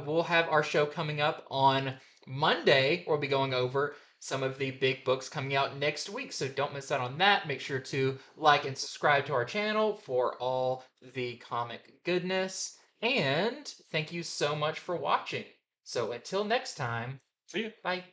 [SPEAKER 1] we'll have our show coming up on Monday. We'll be going over some of the big books coming out next week. So don't miss out on that. Make sure to like and subscribe to our channel for all the comic goodness. And thank you so much for watching. So until next time,
[SPEAKER 2] see you.
[SPEAKER 1] Bye.